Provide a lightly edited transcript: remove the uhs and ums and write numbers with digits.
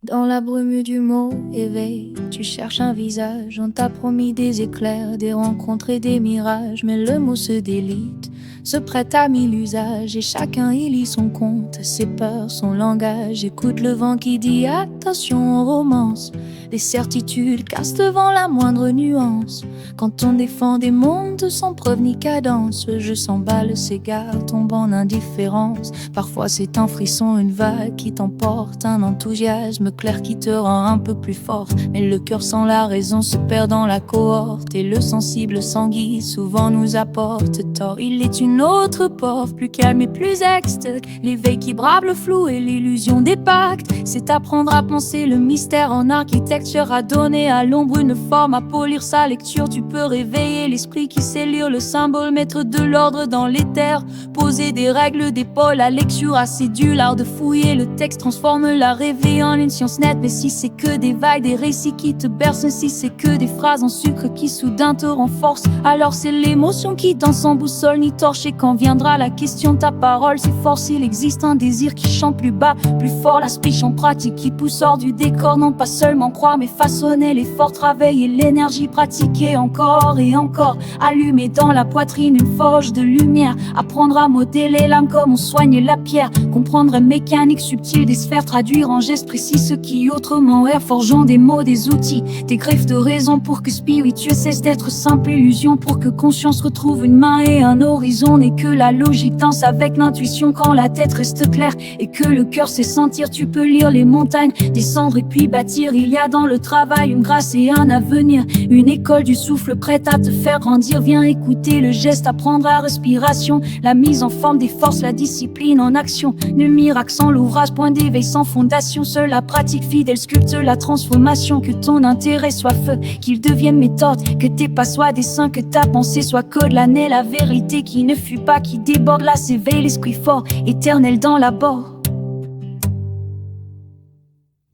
Dans la brume du mot éveil, tu cherches un visage. On t'a promis des éclairs, des rencontres et des mirages. Mais le mot se délite, se prête à mille usages. Et chacun y lit son compte, ses peurs, son langage. Écoute le vent qui dit attention aux romances. Les certitudes cassent devant la moindre nuance. Quand on défend des mondes sans preuve ni cadence, je s'emballe, s'égare, tombe en indifférence. Parfois c'est un frisson, une vague qui t'emporte, un enthousiasme clair qui te rend un peu plus forte. Mais le cœur sans la raison se perd dans la cohorte, et le sensible s'enguille, souvent nous apporte tort. Il est une autre porte, plus calme et plus extase, l'éveil qui brave le flou et l'illusion des pactes. C'est apprendre à penser le mystère en architecture, à donner à l'ombre une forme, à polir sa lecture. Tu peux réveiller l'esprit qui sait lire le symbole, mettre de l'ordre dans l'éther, poser des règles d'épaule à lecture assidue. L'art de fouiller le texte transforme la rêver en une science nette. Mais si c'est que des vagues, des récits qui te bercent, si c'est que des phrases en sucre qui soudain te renforcent, alors c'est l'émotion qui danse sans boussole ni torche. Et quand viendra la question, ta parole s'efforce. Il existe un désir qui chante plus bas, plus fort, la speech en pratique qui pousse hors du décor. Non pas seulement croire mais façonner l'effort, travailler l'énergie, pratiquer encore et encore. Allumer dans la poitrine une forge de lumière, apprendre à modeler l'âme comme on soigne la pierre. Comprendre une mécanique subtile des sphères, traduire en gestes précis ce qui autrement est. Forgeant des mots, des outils, des griffes de raison pour que spiritueux cesse d'être simple illusion, pour que conscience retrouve une main et un horizon. Et que la logique danse avec l'intuition quand la tête reste claire, et que le cœur sait sentir. Tu peux lire les montagnes, descendre et puis bâtir. Il y a dans le travail une grâce et un avenir, une école du souffle prête à te faire grandir. Viens écouter le geste, apprendre à respiration, la mise en forme des forces, la discipline en action. Nul miracle sans l'ouvrage, point d'éveil sans fondation. Seule la pratique fidèle sculpte la transformation. Que ton intérêt soit feu, qu'il devienne méthode, que tes pas soient desseins, que ta pensée soit code. L'année, la vérité qui ne fuit pas, qui déborde, là s'éveille l'esprit fort, éternel dans l'abord.